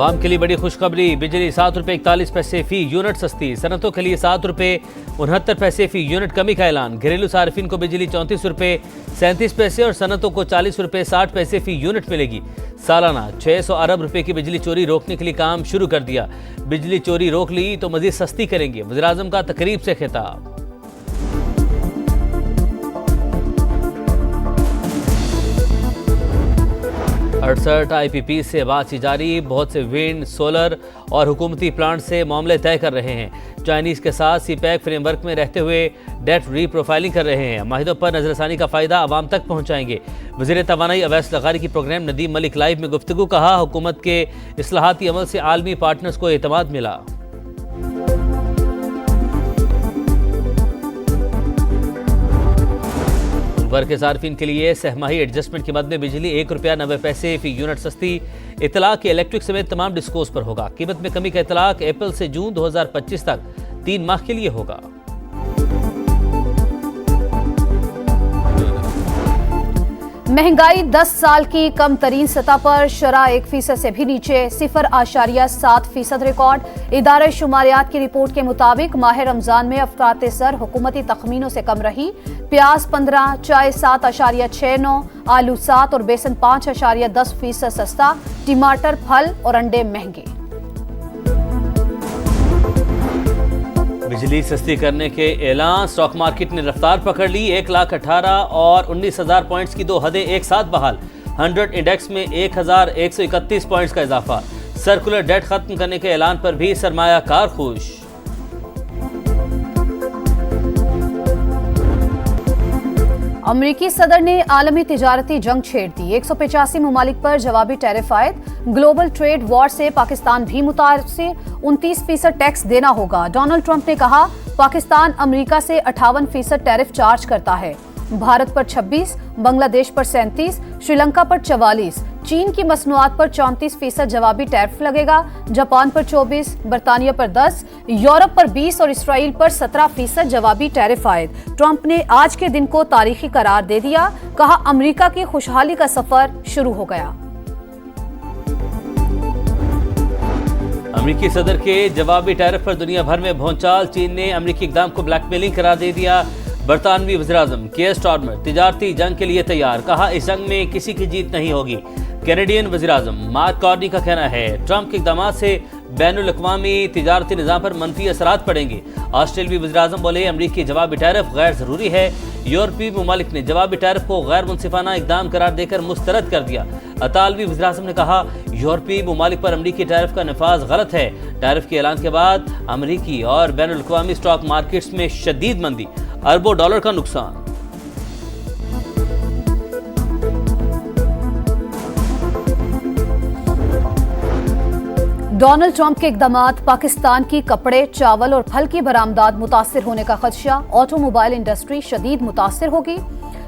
आवाम के लिए बड़ी खुशखबरी, बिजली 7 रुपये 41 पैसे फी यूनिट सस्ती। सनतों के लिए 7 रुपये 69 पैसे फी यूनिट कमी का ऐलान। घरेलू सार्फिन को बिजली 34 रुपये 37 पैसे और सनतों को 40 रुपये 60 पैसे फी यूनिट मिलेगी। सालाना 600 अरब रुपए की बिजली चोरी रोकने के लिए काम शुरू कर दिया। बिजली चोरी रोक ली तो मजीद सस्ती करेंगे, वज़ीर-ए-आज़म का तकरीब से खिताब। अड़सठ IPP से बातचीत जारी, बहुत से विंड, सोलर और हुकूमती प्लांट से मामले तय कर रहे हैं। चाइनीज़ के साथ CPEC फ्रेमवर्क में रहते हुए डेट रीप्रोफाइलिंग कर रहे हैं। माहिदों पर नजरसानी का फ़ायदा आवाम तक पहुँचाएंगे। वज़ीर तवानाई अवैस लगारी की प्रोग्राम नदीम मलिक लाइव में गुफ्तगू, कहा हुकूमत के इस्लाहाती अमल से आलमी पार्टनर्स को एतमाद मिला। वर्ग के सार्फिन के लिए सहमाही एडजस्टमेंट की मद में बिजली 1 रुपया 90 पैसे फी यूनिट सस्ती। इतलाक इलेक्ट्रिक समेत तमाम डिस्कोस पर होगा। कीमत में कमी का इतलाक अप्रैल से जून 2025 तक 3 माह के लिए होगा। महंगाई 10 साल की कम तरीन सतह पर, शरह 1% से भी नीचे, 0.7% रिकॉर्ड। इदारे शुमारियात की रिपोर्ट के मुताबिक माह रमजान में अफरात सर हुकूमती तखमीनों से कम रही। प्याज 15, चाय 7.69, आलू 7 और बेसन 5.10% सस्ता। टमाटर, फल और अंडे महंगे। बिजली सस्ती करने के ऐलान, स्टॉक मार्केट ने रफ्तार पकड़ ली। 1,18,000 और 19,000 पॉइंट्स की 2 हदें एक साथ बहाल। 100 इंडेक्स में 1,131 पॉइंट्स का इजाफा। सर्कुलर डेट खत्म करने के ऐलान पर भी सरमायाकार खुश। अमरीकी सदर ने आलमी तिजारती जंग छेड़ दी। 185 ममालिक पर जवाबी टैरिफ आयद। ग्लोबल ट्रेड वॉर से पाकिस्तान भी मुतासिर, 29% टैक्स देना होगा। डोनाल्ड ट्रंप ने कहा पाकिस्तान अमरीका से 58% टैरिफ चार्ज करता है। भारत पर 26, बांग्लादेश पर 37, श्रीलंका पर 44, चीन की मसनूआत पर 34% जवाबी टैरिफ लगेगा। जापान पर 24, बरतानिया पर 10, यूरोप पर 20 और इसराइल पर 17% जवाबी टैरिफ आयद। ट्रंप ने आज के दिन को तारीखी करार दे दिया, कहा अमरीका की खुशहाली का सफर शुरू हो गया। अमरीकी सदर के जवाबी टैरिफ पर दुनिया भर में भौंचाल। चीन ने अमरीकी इकदाम को ब्लैकमेलिंग करार दे दिया। बरतानवी वज़ीर-ए-आज़म केयर स्टारमर तिजारती जंग के लिए तैयार, कहा इस जंग में किसी की जीत नहीं होगी। कैनेडियन वज़ीर-ए-आज़म मार्क कार्नी का कहना है ट्रंप के इक़दाम से बैनुल-अक़वामी तिजारती निज़ाम पर मनफी असरात पड़ेंगे। ऑस्ट्रेलियाई वज़ीर-ए-आज़म बोले अमरीकी जवाबी टैरिफ गैर ज़रूरी है। यूरोपीय ममालिक ने जवाबी टैरिफ को गैर मुनसिफाना इक़दाम करार देकर मुस्तरद कर दिया। अतालवी वज़ीर-ए-आज़म ने कहा यूरोपीय ममालिक पर अमरीकी टैरिफ का नफाज गलत है। टैरिफ के ऐलान के बाद अमरीकी और बैनुल-अक़वामी स्टॉक मार्केट्स में शदीद मंदी, अरबों डॉलर का नुकसान। डोनाल्ड ट्रंप के इक़दामात, पाकिस्तान की कपड़े, चावल और फल की बरामदात मुतासिर होने का खदशा। ऑटोमोबाइल इंडस्ट्री शदीद मुतासिर होगी।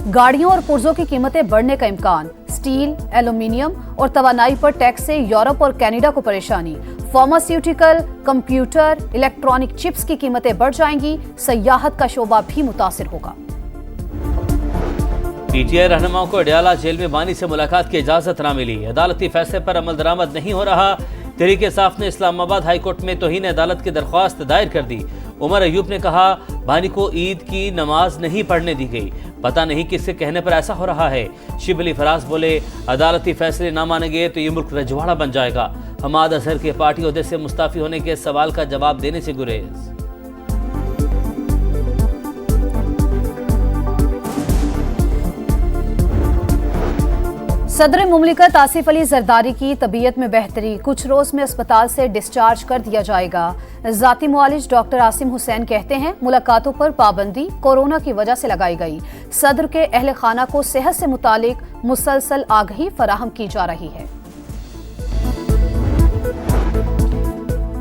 गाड़ियों और पुर्जों की कीमतें बढ़ने का इम्कान। स्टील, एल्यूमिनियम और तवानाई पर टैक्स से यूरोप और कनाडा को परेशानी। फार्मास्यूटिकल, कंप्यूटर, इलेक्ट्रॉनिक चिप्स की कीमतें बढ़ जाएंगी। सयाहत का शोबा भी मुतासिर होगा। PTI रहनुमाओं को अडयाला जेल में बानी से मुलाकात की इजाजत न मिली। अदालती फैसले पर अमल दरामद नहीं हो रहा। तहरीक-ए-इंसाफ ने इस्लामाबाद हाई कोर्ट में तौहीन अदालत की दरख्वास्त दायर कर दी। उमर अयूब ने कहा बानी को ईद की नमाज नहीं पढ़ने दी गई, पता नहीं किसके कहने पर ऐसा हो रहा है। शिबली फराज बोले अदालती फैसले ना मानेंगे तो ये मुल्क रजवाड़ा बन जाएगा। हमाद अजहर के पार्टी ओहदे से मुस्ताफी होने के सवाल का जवाब देने से गुरेज। सदर मुमलिकत आसिफ अली जरदारी की तबीयत में बेहतरी, कुछ रोज में अस्पताल से डिस्चार्ज कर दिया जाएगा। जाती मुआलिज डॉक्टर आसिम हुसैन कहते हैं मुलाकातों पर पाबंदी कोरोना की वजह से लगाई गई। सदर के अहल खाना को सेहत से मुतालिक मुसलसल आगाही फराहम की जा रही है।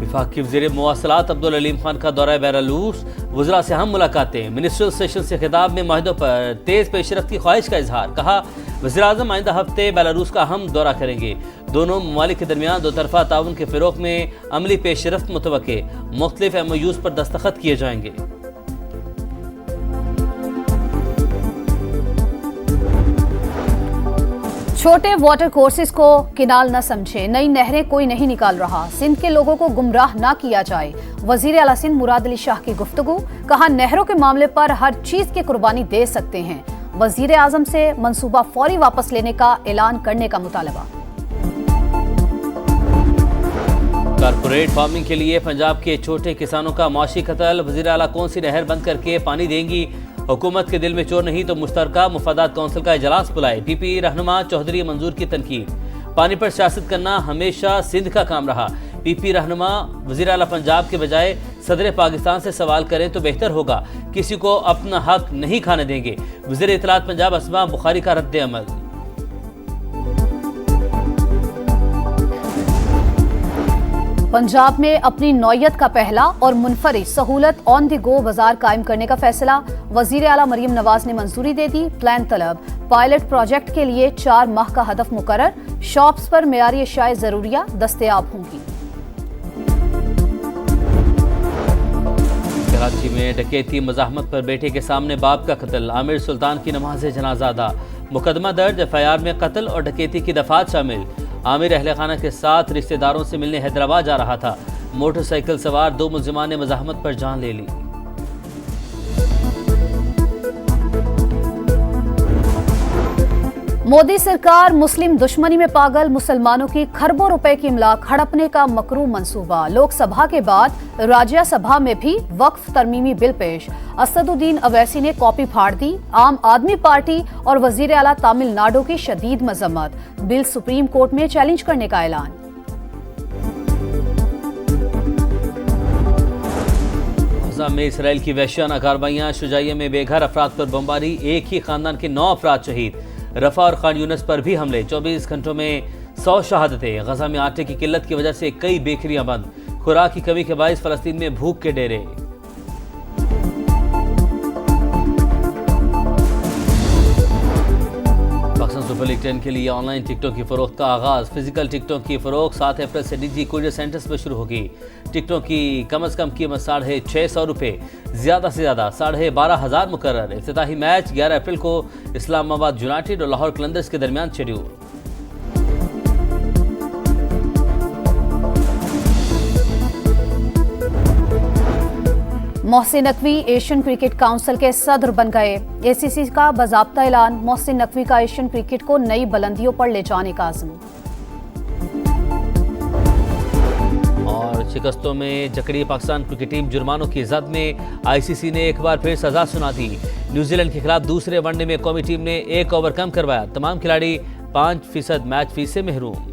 वफाकी वज़ीर मवासलात अब्दुल अलीम खान का दौरा बेलारूस, वज़रा से हम मुलाकातें। मिनिस्ट्रियल सेशन से खिताब में माहिदों पर तेज़ पेशरफ्त की ख्वाहिश का इजहार, कहा वज़ीर-ए-आज़म आइंदा हफ्ते बेलारूस का हम दौरा करेंगे। दोनों ममालिक के दरमियान दो तरफा ताउन के फ़रोग़ में अमली पेशरफ्त मुतवक्के, मुख्तलिफ MOUs पर दस्तखत किए जाएंगे। छोटे वाटर कोर्सेज को किनाल न समझे, नई नहरें कोई नहीं निकाल रहा, सिंध के लोगों को गुमराह ना किया जाए। वजीर आला सिंध मुराद अली शाह की गुफ्तगू, कहा नहरों के मामले पर हर चीज की कुर्बानी दे सकते हैं। वजीर आजम से मंसूबा फौरी वापस लेने का ऐलान करने का मुतालबा। कारपोरेट फार्मिंग के लिए पंजाब के छोटे किसानों का मौशी कत्ल, वजीर आला कौन सी नहर बंद करके पानी देंगी? हुकूमत के दिल में चोर नहीं तो मुश्तरका मुफादात कौंसिल का इजलास बुलाए। पीपी रहनुमा चौधरी मंजूर की तनकीद, पानी पर सियासत करना हमेशा सिंध का काम रहा। पीपी रहनुमा वजीर आला पंजाब के बजाय सदर पाकिस्तान से सवाल करें तो बेहतर होगा, किसी को अपना हक नहीं खाने देंगे। वजीर इत्तलात पंजाब अस्मा बुखारी का रद्द अमल। पंजाब में अपनी नौयत का पहला और मुनफरिद सहूलत ऑन द गो बाजार कायम करने का फैसला, वजीर आला मरियम नवाज ने मंजूरी दे दी। प्लान तलब, पायलट प्रोजेक्ट के लिए 4 माह का हदफ मुकर्रर, शॉप्स पर मेयारी अशाए जरूरिया दस्तयाब होंगी। कराची में डकैती मज़ाहमत पर बेटे के सामने बाप का कत्ल, आमिर सुल्तान की नमाज जनाजा अदा, मुकदमा दर्ज, एफआईआर में कत्ल और डकैती की दफात शामिल। आमिर अहले खाना के साथ रिश्तेदारों से मिलने हैदराबाद जा रहा था, मोटरसाइकिल सवार 2 मुल्जिमान ने मज़ाहमत पर जान ले ली। मोदी सरकार मुस्लिम दुश्मनी में पागल, मुसलमानों की खरबों रुपए की इमलाक हड़पने का मकरू मंसूबा। लोकसभा के बाद राज्यसभा में भी वक्फ तरमीमी बिल पेश, असदुद्दीन अवैसी ने कॉपी फाड़ दी। आम आदमी पार्टी और वजीर आला तमिलनाडु की शदीद मजम्मत, बिल सुप्रीम कोर्ट में चैलेंज करने का ऐलान। गजा में इसराइल की वहशियाना कार्रवाइयां, शुजाइया में बेघर अफराद पर बमबारी, एक ही खानदान के 9 अफराद शहीद। रफा और खान यूनिस पर भी हमले, 24 घंटों में 100 शहादतें। गजा में आटे की किल्लत की वजह से कई बेकरियां बंद, खुराक की कमी के बायस फलस्तीन में भूख के डेरे। पाकिस्तान सुपर लीग 10 के लिए ऑनलाइन टिकटों की फरोख्त का आगाज, फिजिकल टिकटों की फरोख्त 7 अप्रैल से निजी कुरियर सेंटर्स पर शुरू होगी। टिकटों की कम अज कम कीमत 650 रुपये, ज्यादा से ज्यादा 12,500 मुकर्रर। इफ्तिताही मैच 11 अप्रैल को इस्लामाबाद यूनाइटेड और लाहौर कलंदर्स के दरमियान schedule. Mohsin Naqvi Asian cricket council के सदर बन गए। एसीसी का बाज़ाब्ता ऐलान, मोहसिन नकवी का एशियन क्रिकेट को नई बुलंदियों पर ले जाने का आज़म। और शिकस्तों में जकड़ी पाकिस्तान क्रिकेट टीम जुर्मानों की जद में, आईसीसी ने एक बार फिर सजा सुना दी। न्यूजीलैंड के खिलाफ दूसरे वनडे में कौमी टीम ने 1 ओवर कम करवाया, तमाम खिलाड़ी 5% मैच फीस से महरूम।